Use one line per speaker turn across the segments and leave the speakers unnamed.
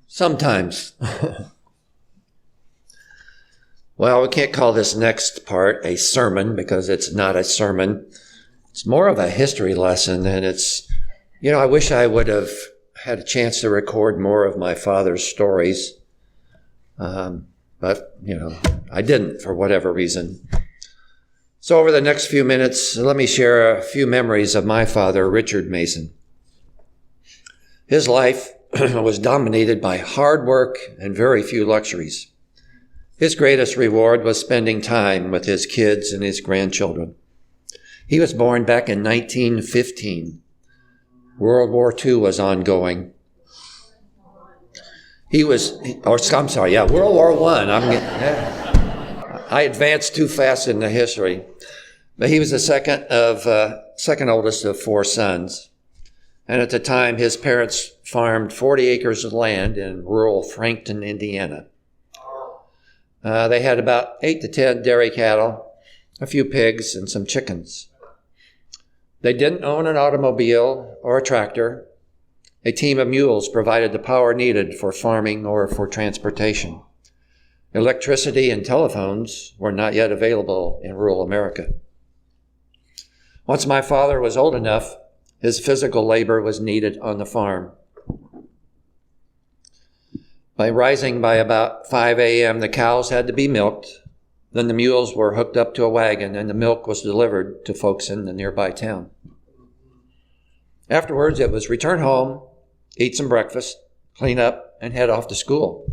Sometimes. Well, we can't call this next part a sermon because it's not a sermon. It's more of a history lesson, and I wish I would have had a chance to record more of my father's stories. But I didn't for whatever reason. So over the next few minutes, let me share a few memories of my father, Richard Mason. His life was dominated by hard work and very few luxuries. His greatest reward was spending time with his kids and his grandchildren. He was born back in 1915. World War II was ongoing. World War I. I advanced too fast in the history. But he was the second oldest of four sons. And at the time, his parents farmed 40 acres of land in rural Frankton, Indiana. They had about 8 to 10 dairy cattle, a few pigs, and some chickens. They didn't own an automobile or a tractor. A team of mules provided the power needed for farming or for transportation. Electricity and telephones were not yet available in rural America. Once my father was old enough, his physical labor was needed on the farm. By rising by about 5 a.m., the cows had to be milked. Then the mules were hooked up to a wagon and the milk was delivered to folks in the nearby town. Afterwards, it was return home, eat some breakfast, clean up, and head off to school.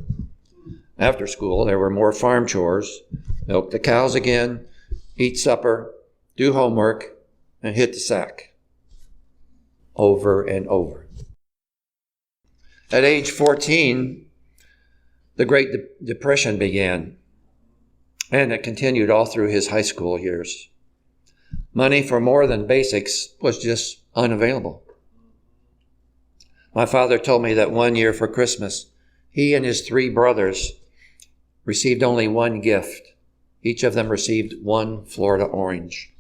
After school, there were more farm chores, milk the cows again, eat supper, do homework, and hit the sack. Over and over. At age 14, the Great Depression began, and it continued all through his high school years. Money for more than basics was just unavailable. My father told me that one year for Christmas, he and his 3 brothers received only one gift. Each of them received one Florida orange.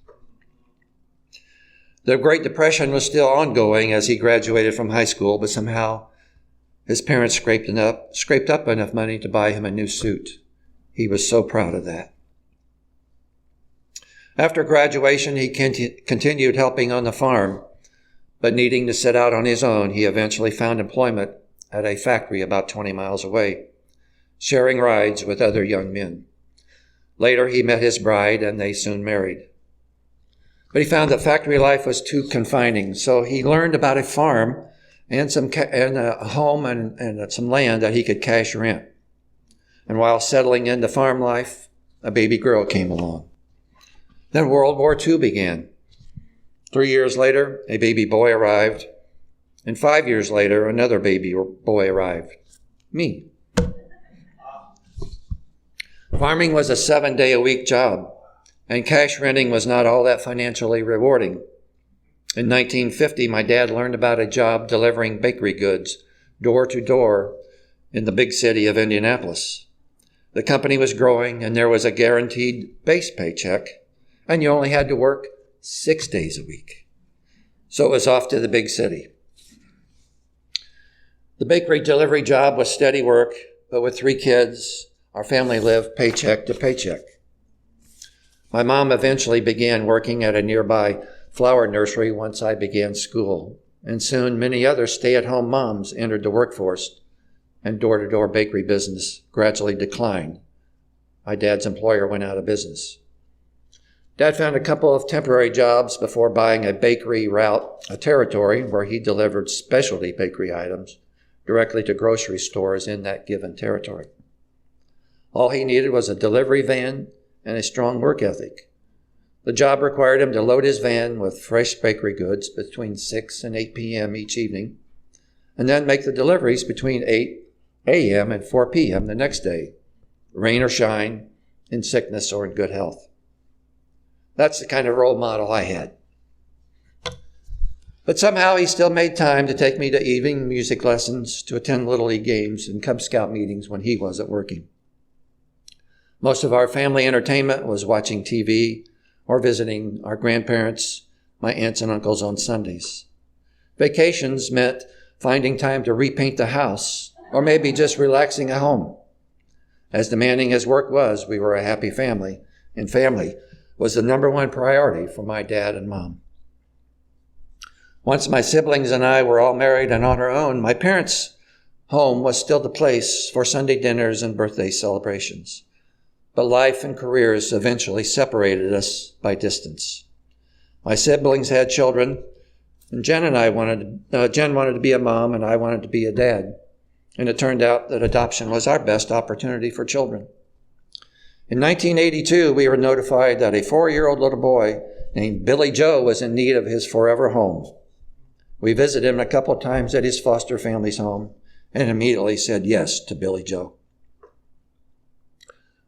The Great Depression was still ongoing as he graduated from high school, but somehow his parents scraped up enough money to buy him a new suit. He was so proud of that. After graduation, he continued helping on the farm, but needing to set out on his own, he eventually found employment at a factory about 20 miles away, sharing rides with other young men. Later, he met his bride, and they soon married. But he found that factory life was too confining, so he learned about a farm and a home and some land that he could cash rent. And while settling into farm life, a baby girl came along. Then World War II began. 3 years later, a baby boy arrived, and 5 years later, another baby boy arrived. Me. Farming was a 7-day-a-week job, and cash renting was not all that financially rewarding. In 1950, my dad learned about a job delivering bakery goods door to door in the big city of Indianapolis. The company was growing, and there was a guaranteed base paycheck, and you only had to work 6 days a week. So it was off to the big city. The bakery delivery job was steady work, but with 3 kids, our family lived paycheck to paycheck. My mom eventually began working at a nearby flower nursery once I began school, and soon many other stay-at-home moms entered the workforce, and door-to-door bakery business gradually declined. My dad's employer went out of business. Dad found a couple of temporary jobs before buying a bakery route, a territory where he delivered specialty bakery items directly to grocery stores in that given territory. All he needed was a delivery van and a strong work ethic. The job required him to load his van with fresh bakery goods between 6 and 8 p.m. each evening, and then make the deliveries between 8 a.m. and 4 p.m. the next day, rain or shine, in sickness or in good health. That's the kind of role model I had. But somehow he still made time to take me to evening music lessons, to attend Little League games and Cub Scout meetings when he wasn't working. Most of our family entertainment was watching TV or visiting our grandparents, my aunts and uncles on Sundays. Vacations meant finding time to repaint the house, or maybe just relaxing at home. As demanding as work was, we were a happy family, and family was the number one priority for my dad and mom. Once my siblings and I were all married and on our own, my parents' home was still the place for Sunday dinners and birthday celebrations. But life and careers eventually separated us by distance. My siblings had children, and Jen wanted to be a mom, and I wanted to be a dad. And it turned out that adoption was our best opportunity for children. In 1982, we were notified that a 4-year-old little boy named Billy Joe was in need of his forever home. We visited him a couple of times at his foster family's home and immediately said yes to Billy Joe.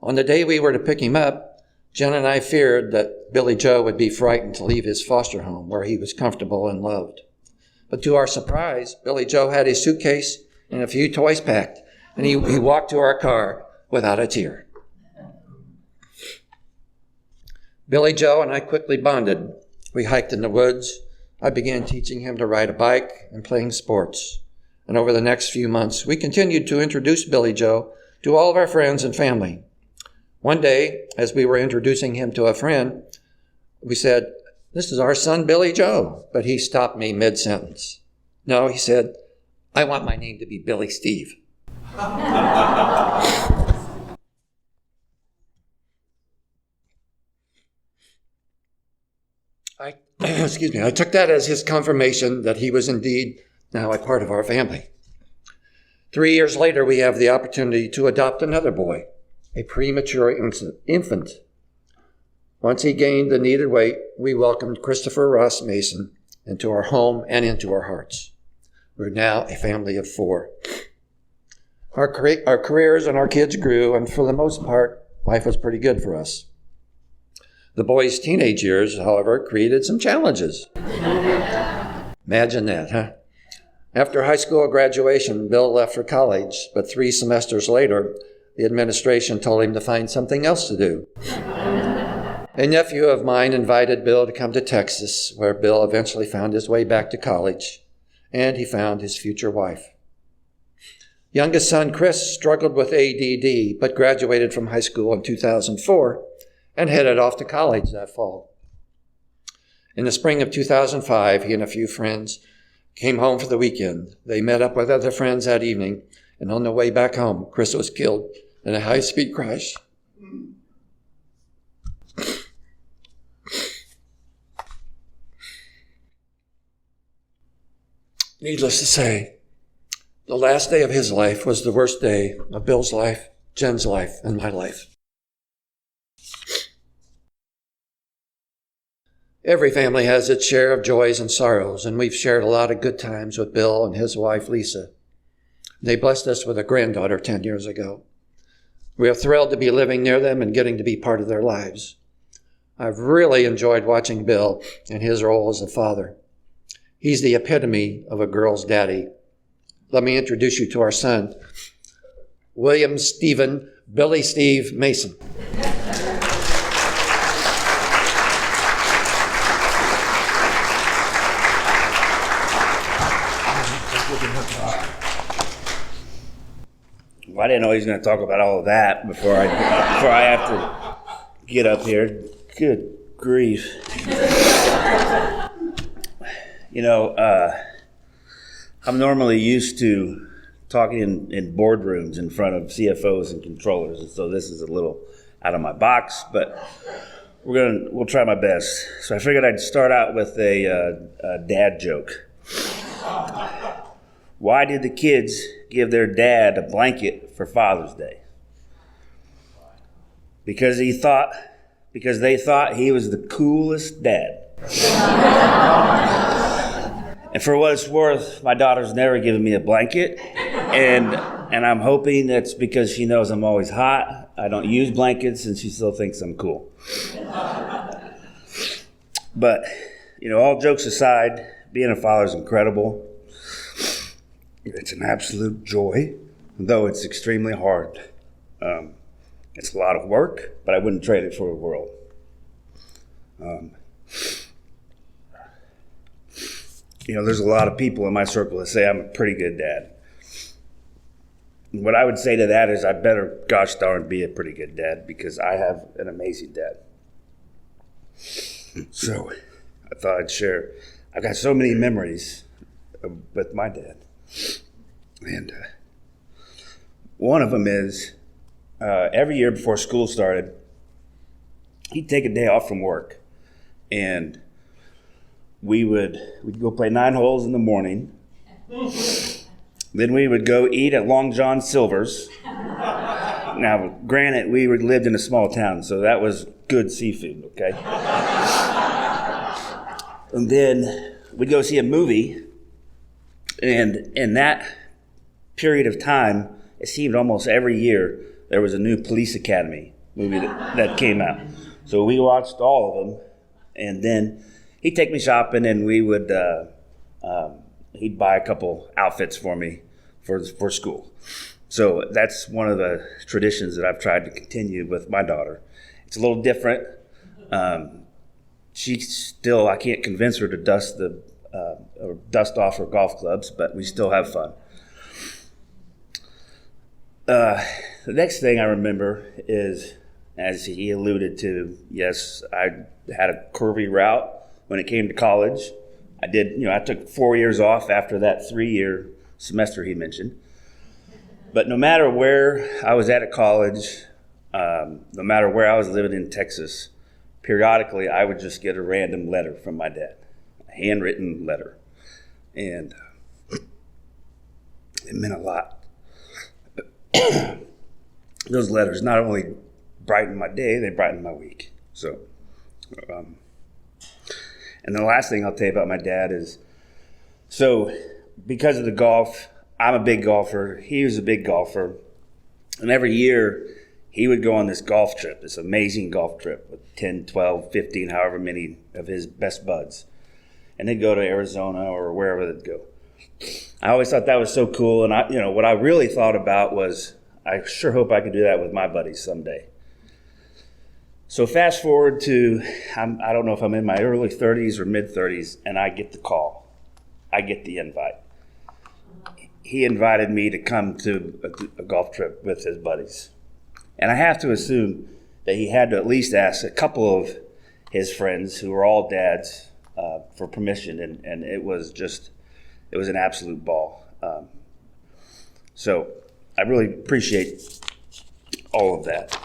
On the day we were to pick him up, Jen and I feared that Billy Joe would be frightened to leave his foster home where he was comfortable and loved. But to our surprise, Billy Joe had his suitcase and a few toys packed, and he walked to our car without a tear. Billy Joe and I quickly bonded. We hiked in the woods. I began teaching him to ride a bike and playing sports. And over the next few months, we continued to introduce Billy Joe to all of our friends and family. One day, as we were introducing him to a friend, we said, "This is our son, Billy Joe." But he stopped me mid-sentence. "No," he said, "I want my name to be Billy Steve." I took that as his confirmation that he was indeed now a part of our family. 3 years later, we have the opportunity to adopt another boy, a premature infant. Once he gained the needed weight, we welcomed Christopher Ross Mason into our home and into our hearts. We're now a family of 4. Our careers and our kids grew, and for the most part, life was pretty good for us. The boy's teenage years, however, created some challenges. Imagine that, huh? After high school graduation, Bill left for college, but 3 semesters later, the administration told him to find something else to do. A nephew of mine invited Bill to come to Texas, where Bill eventually found his way back to college, and he found his future wife. Youngest son, Chris, struggled with ADD, but graduated from high school in 2004 and headed off to college that fall. In the spring of 2005, he and a few friends came home for the weekend. They met up with other friends that evening, and on the way back home, Chris was killed in a high-speed crash. Needless to say, the last day of his life was the worst day of Bill's life, Jen's life, and my life. Every family has its share of joys and sorrows, and we've shared a lot of good times with Bill and his wife, Lisa. They blessed us with a granddaughter 10 years ago. We are thrilled to be living near them and getting to be part of their lives. I've really enjoyed watching Bill and his role as a father. He's the epitome of a girl's daddy. Let me introduce you to our son, William Stephen Billy Steve Mason.
Well, I didn't know he was going to talk about all of that before I have to get up here. Good grief. I'm normally used to talking in boardrooms in front of CFOs and controllers, and so this is a little out of my box, but we'll try my best. So I figured I'd start out with a dad joke. Why did the kids give their dad a blanket for Father's Day? Because they thought he was the coolest dad. And for what it's worth, my daughter's never given me a blanket, and I'm hoping that's because she knows I'm always hot. I don't use blankets, and she still thinks I'm cool. But, all jokes aside, being a father is incredible. It's an absolute joy, though it's extremely hard. It's a lot of work, but I wouldn't trade it for the world. there's a lot of people in my circle that say I'm a pretty good dad. What I would say to that is I better, gosh darn, be a pretty good dad, because I have an amazing dad. So I thought I'd share. I've got so many memories with my dad. And one of them is every year before school started, he'd take a day off from work, and we'd go play 9 holes in the morning. Then we would go eat at Long John Silver's. Now, granted, we lived in a small town, so that was good seafood, okay? And then we'd go see a movie, and in that period of time, it seemed almost every year there was a new Police Academy movie that came out. So we watched all of them, and then he'd take me shopping, and we would he'd buy a couple outfits for me for school. So that's one of the traditions that I've tried to continue with my daughter. It's a little different. She still, I can't convince her to dust off her golf clubs, but we still have fun. The next thing I remember is, as he alluded to, yes, I had a curvy route when it came to college. I took 4 years off after that 3-year semester he mentioned. But no matter where I was at college, no matter where I was living in Texas, periodically I would just get a random letter from my dad, a handwritten letter. And it meant a lot. Those letters not only brightened my day, they brightened my week. So, and the last thing I'll tell you about my dad is, so because of the golf, I'm a big golfer. He was a big golfer. And every year he would go on this golf trip, this amazing golf trip with 10, 12, 15, however many of his best buds. And they'd go to Arizona or wherever they'd go. I always thought that was so cool. And what I really thought about was, I sure hope I could do that with my buddies someday. So fast forward to, I don't know if I'm in my early 30s or mid 30s, and I get the call. I get the invite. He invited me to come to a golf trip with his buddies. And I have to assume that he had to at least ask a couple of his friends, who were all dads, for permission. And it was an absolute ball. So I really appreciate all of that.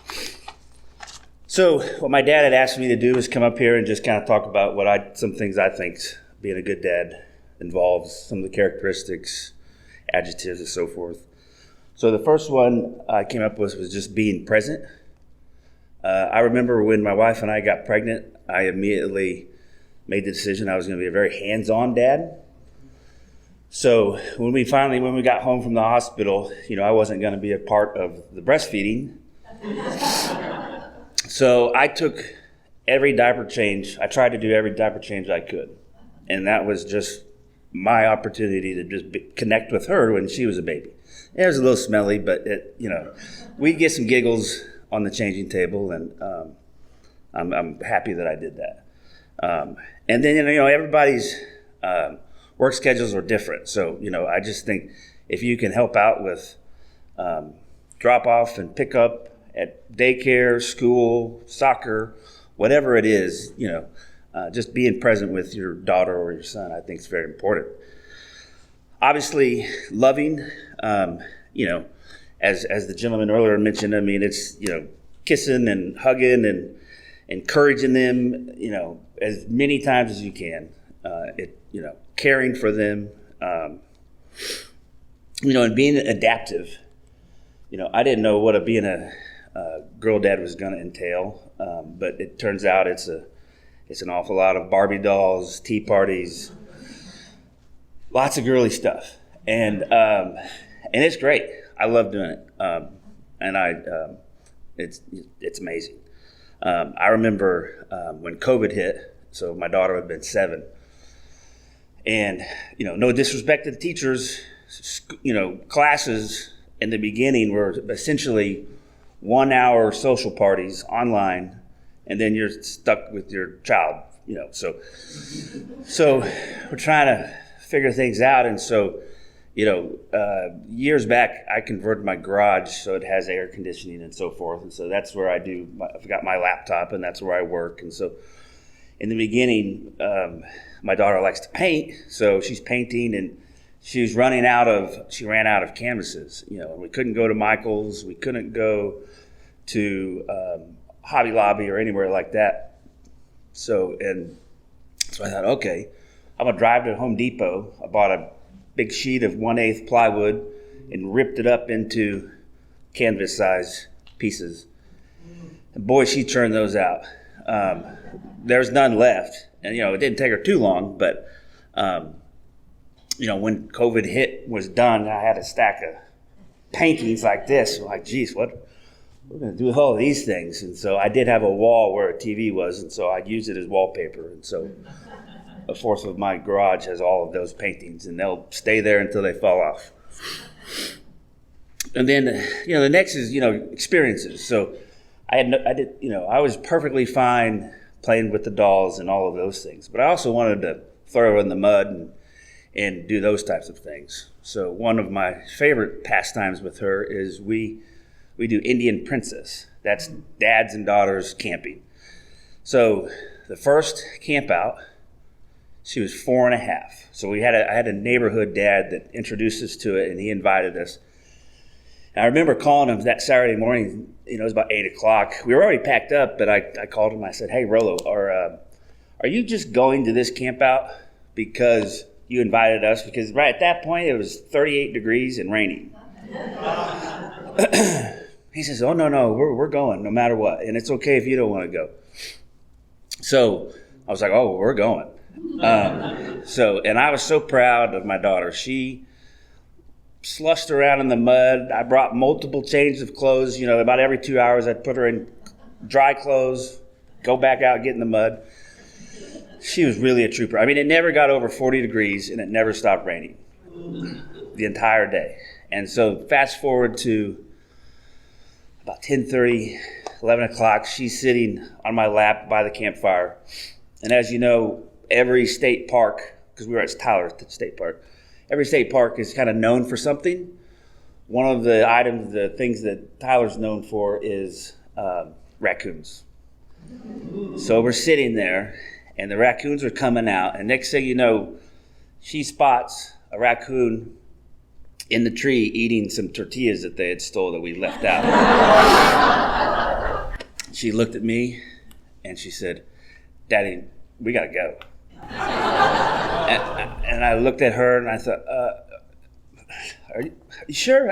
So what my dad had asked me to do is come up here and just kind of talk about some things I think being a good dad involves, some of the characteristics, adjectives, and so forth. So the first one I came up with was just being present. I remember when my wife and I got pregnant, I immediately made the decision I was going to be a very hands-on dad. So when we got home from the hospital, I wasn't going to be a part of the breastfeeding. So I took every diaper change. I tried to do every diaper change I could. And that was just my opportunity to just connect with her when she was a baby. It was a little smelly, but we'd get some giggles on the changing table, and I'm happy that I did that. And then, everybody's work schedules are different. So, I just think if you can help out with drop off and pick up at daycare, school, soccer, whatever it is, just being present with your daughter or your son, I think is very important. Obviously, loving, as the gentleman earlier mentioned, it's, kissing and hugging and encouraging them, as many times as you can. Caring for them, and being adaptive. I didn't know what being a girl dad was going to entail, but it turns out it's an awful lot of Barbie dolls, tea parties, lots of girly stuff, and it's great. I love doing it, it's amazing. I remember when COVID hit, so my daughter had been 7, and no disrespect to the teachers, classes in the beginning were essentially 1-hour social parties online, and then you're stuck with your child, so we're trying to figure things out. And so, years back, I converted my garage so it has air conditioning and so forth. And so that's where I've got my laptop, and that's where I work. And so in the beginning, my daughter likes to paint, so she's painting, and she ran out of canvases. We couldn't go to Michael's, we couldn't go to Hobby Lobby or anywhere like that. So I thought, okay, I'm gonna drive to Home Depot. I bought a big sheet of 1/8 plywood and ripped it up into canvas size pieces. And boy, she turned those out. There's none left. And, it didn't take her too long, but, when COVID was done, I had a stack of paintings like this. I'm like, geez, what we're going to do with all of these things? And so I did have a wall where a TV was, and so I'd use it as wallpaper. And so a fourth of my garage has all of those paintings, and they'll stay there until they fall off. And then, the next is, experiences. So I was perfectly fine playing with the dolls and all of those things, but I also wanted to throw her in the mud and do those types of things. So one of my favorite pastimes with her is we do Indian Princess. That's dads and daughters camping. So the first camp out, she was 4.5. So I had a neighborhood dad that introduced us to it, and he invited us. And I remember calling him that Saturday morning. It was about 8:00. We were already packed up, but I called him. I said, "Hey, Rolo, are you just going to this camp out because you invited us?" Because right at that point, it was 38 degrees and raining. He says, "Oh, no, we're going no matter what. And it's okay if you don't want to go." So I was like, "Oh, we're going." And I was so proud of my daughter. She slushed around in the mud. I brought multiple changes of clothes. About every 2 hours, I'd put her in dry clothes, go back out, get in the mud. She was really a trooper. I mean, it never got over 40 degrees, and it never stopped raining the entire day. And so fast forward to about 10:30, 11 o'clock, she's sitting on my lap by the campfire. And as you know, every state park, because we were at Tyler State Park, every state park is kind of known for something. One of the things that Tyler's known for is raccoons. So we're sitting there, and the raccoons are coming out, and next thing you know, she spots a raccoon in the tree eating some tortillas that they had stole that we left out. She looked at me, and she said, "Daddy, we gotta go." And I looked at her, and I thought, are you sure?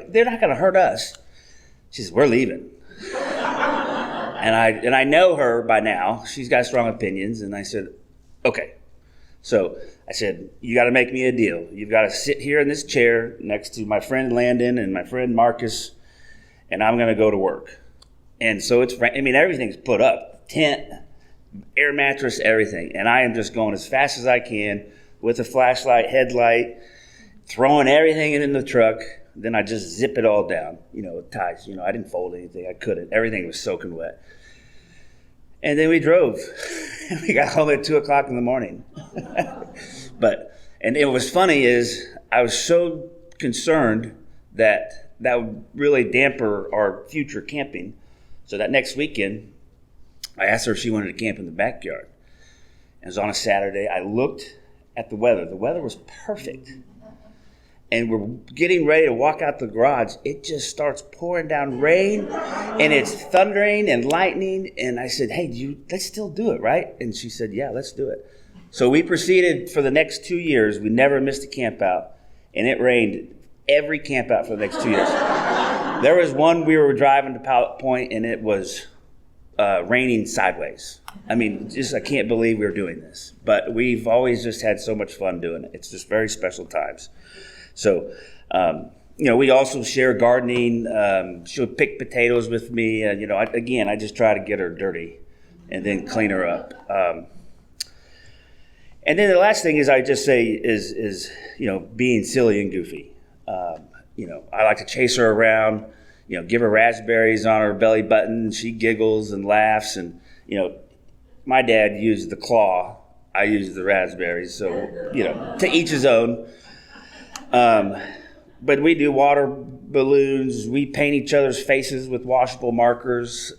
They're not going to hurt us. She says, "We're leaving." And I know her by now. She's got strong opinions. And I said, "Okay." So I said, "You got to make me a deal. You've got to sit here in this chair next to my friend Landon and my friend Marcus, and I'm going to go to work." And so everything's put up. Tent, air mattress, everything. And I am just going as fast as I can with a flashlight, headlight, throwing everything in the truck. Then I just zip it all down, with ties. I didn't fold anything. I couldn't. Everything was soaking wet. And then we drove. We got home at 2:00 in the morning. And it was funny is I was so concerned that would really damper our future camping. So that next weekend, I asked her if she wanted to camp in the backyard. It was on a Saturday. I looked at the weather. The weather was perfect. And we're getting ready to walk out the garage. It just starts pouring down rain, and it's thundering and lightning. And I said, "Hey, let's still do it, right?" And she said, "Yeah, let's do it." So we proceeded for the next 2 years. We never missed a camp out, and it rained every camp out for the next 2 years. There was one we were driving to Pilot Point, and it was raining sideways. I mean, I can't believe we're doing this. But we've always just had so much fun doing it. It's just very special times. So, we also share gardening. She'll pick potatoes with me. I just try to get her dirty and then clean her up. And then the last thing is I just say is being silly and goofy. I like to chase her around, give her raspberries on her belly button. She giggles and laughs. And, my dad used the claw I use the raspberries. So, to each his own. But we do water balloons. We paint each other's faces with washable markers.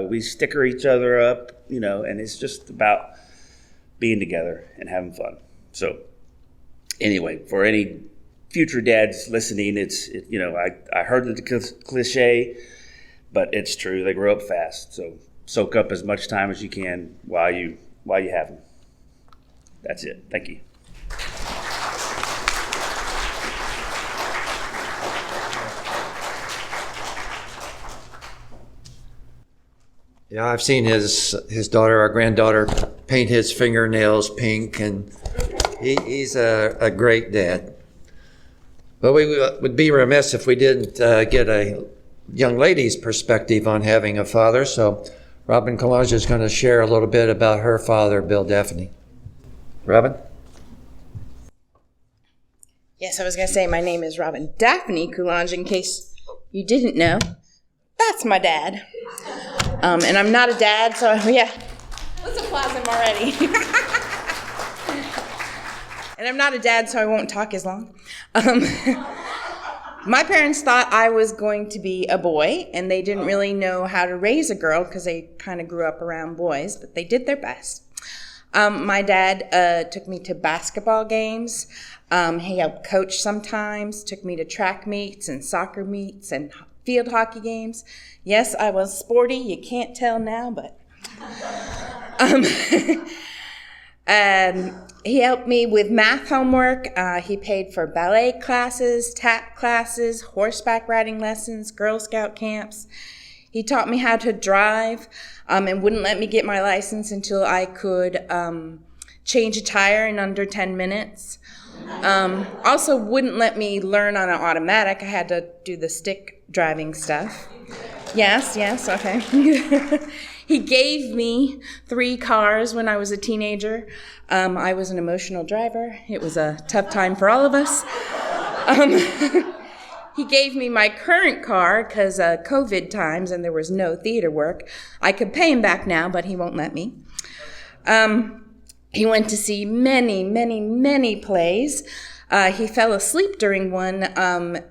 We sticker each other up, and it's just about being together and having fun. So anyway, for any future dads listening, I heard the cliche, but it's true. They grow up fast. So soak up as much time as you can while you have them. That's it. Thank you.
Yeah, I've seen his daughter, our granddaughter, paint his fingernails pink, and he's a great dad. But we would be remiss if we didn't get a young lady's perspective on having a father. So Robin Coulonge is going to share a little bit about her father, Bill Daffinee. Robin?
Yes, I was going to say my name is Robin Daffinee Coulonge, in case you didn't know. That's my dad. And I'm not a dad, so yeah. Let's applaud him already. And I'm not a dad, so I won't talk as long. My parents thought I was going to be a boy, and they didn't really know how to raise a girl because they kind of grew up around boys, but they did their best. My dad took me to basketball games. He helped coach sometimes, took me to track meets and soccer meets and field hockey games. Yes, I was sporty. You can't tell now, but he helped me with math homework. He paid for ballet classes, tap classes, horseback riding lessons, Girl Scout camps. He taught me how to drive and wouldn't let me get my license until I could change a tire in under 10 minutes. Also wouldn't let me learn on an automatic. I had to do the stick driving stuff. Yes, okay. He gave me 3 cars when I was a teenager. I was an emotional driver. It was a tough time for all of us. He gave me my current car because COVID times and there was no theater work. I could pay him back now, but he won't let me. He went to see many plays. He fell asleep during one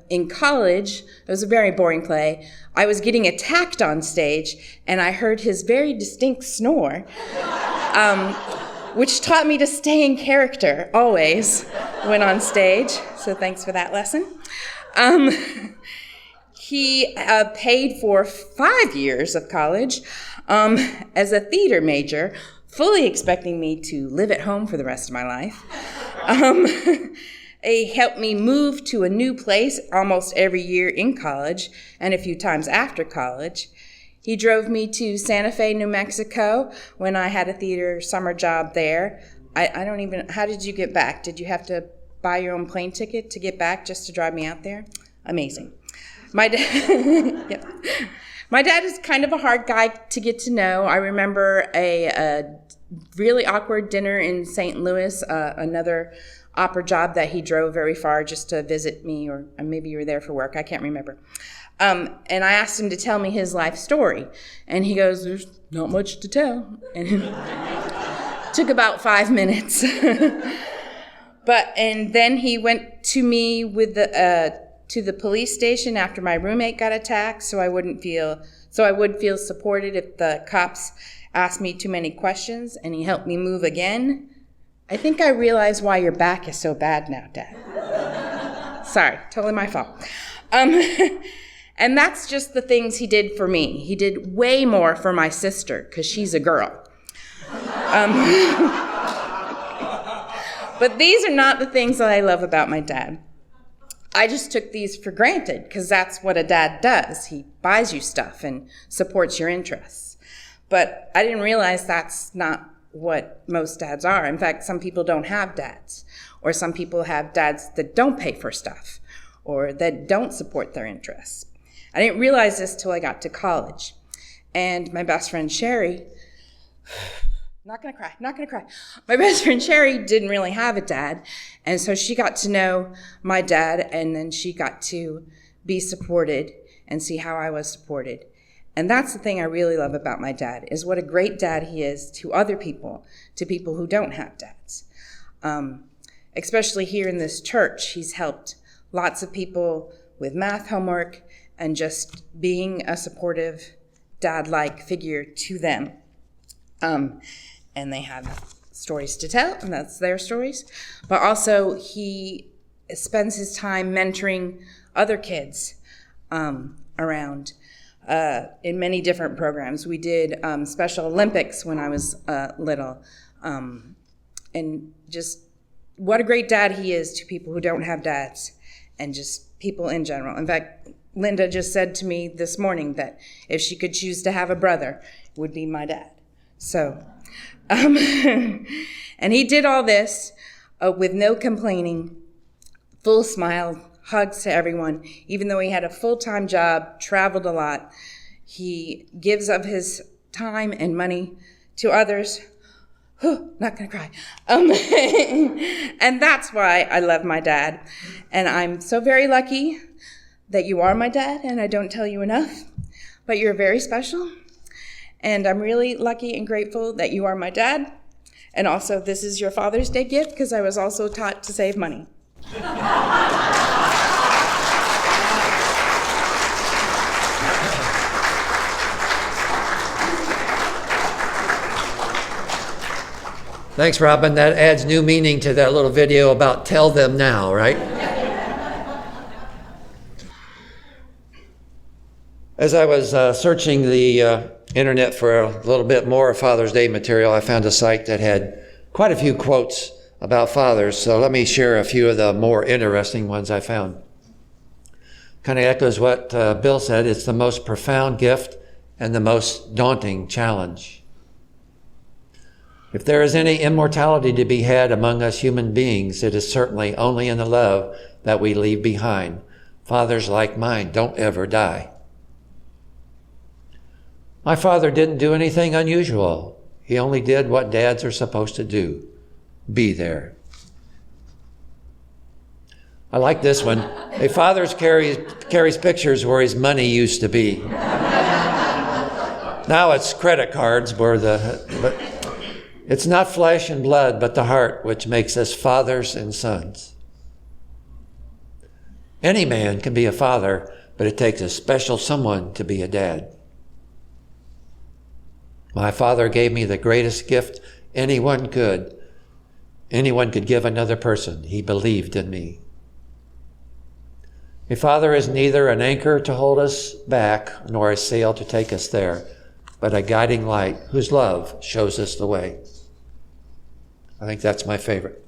in college. It was a very boring play. I was getting attacked on stage, and I heard his very distinct snore, which taught me to stay in character always when on stage. So thanks for that lesson. He paid for 5 years of college as a theater major, fully expecting me to live at home for the rest of my life. He helped me move to a new place almost every year in college and a few times after college. He drove me to Santa Fe, New Mexico when I had a theater summer job there. How did you get back? Did you have to buy your own plane ticket to get back just to drive me out there? Amazing. My dad is kind of a hard guy to get to know. I remember a really awkward dinner in St. Louis, another opera job that he drove very far just to visit me, or maybe you were there for work, I can't remember. And I asked him to tell me his life story, and he goes, "There's not much to tell." And it took about 5 minutes. And then he went to me with to the police station after my roommate got attacked, so I would feel supported if the cops asked me too many questions, and he helped me move again. I think I realize why your back is so bad now, Dad. Sorry, totally my fault. And that's just the things he did for me. He did way more for my sister, because she's a girl. But these are not the things that I love about my dad. I just took these for granted, because that's what a dad does. He buys you stuff and supports your interests. But I didn't realize that's not what most dads are. In fact, some people don't have dads, or some people have dads that don't pay for stuff, or that don't support their interests. I didn't realize this till I got to college. And my best friend Sherry, not gonna cry. My best friend Sherry didn't really have a dad, and so she got to know my dad, and then she got to be supported and see how I was supported. And that's the thing I really love about my dad, is what a great dad he is to other people, to people who don't have dads. Especially here in this church, he's helped lots of people with math homework and just being a supportive dad-like figure to them. And they have stories to tell, and that's their stories. But also, he spends his time mentoring other kids around in many different programs. We did Special Olympics when I was little. And just what a great dad he is to people who don't have dads and just people in general. In fact, Linda just said to me this morning that if she could choose to have a brother, it would be my dad. So, and he did all this with no complaining, full smile, hugs to everyone. Even though he had a full-time job, traveled a lot, he gives of his time and money to others. Not gonna cry. And that's why I love my dad. And I'm so very lucky that you are my dad, and I don't tell you enough, but you're very special. And I'm really lucky and grateful that you are my dad. And also, this is your Father's Day gift, because I was also taught to save money.
Thanks, Robin. That adds new meaning to that little video about tell them now, right? As I was searching the internet for a little bit more Father's Day material, I found a site that had quite a few quotes about fathers. So let me share a few of the more interesting ones I found. Kind of echoes what Bill said. It's the most profound gift and the most daunting challenge. If there is any immortality to be had among us human beings, it is certainly only in the love that we leave behind. Fathers like mine don't ever die. My father didn't do anything unusual. He only did what dads are supposed to do. Be there. I like this one. A father carries pictures where his money used to be. Now it's credit cards but it's not flesh and blood, but the heart which makes us fathers and sons. Any man can be a father, but it takes a special someone to be a dad. My father gave me the greatest gift anyone could give another person. He believed in me. A father is neither an anchor to hold us back nor a sail to take us there, but a guiding light whose love shows us the way. I think that's my favorite.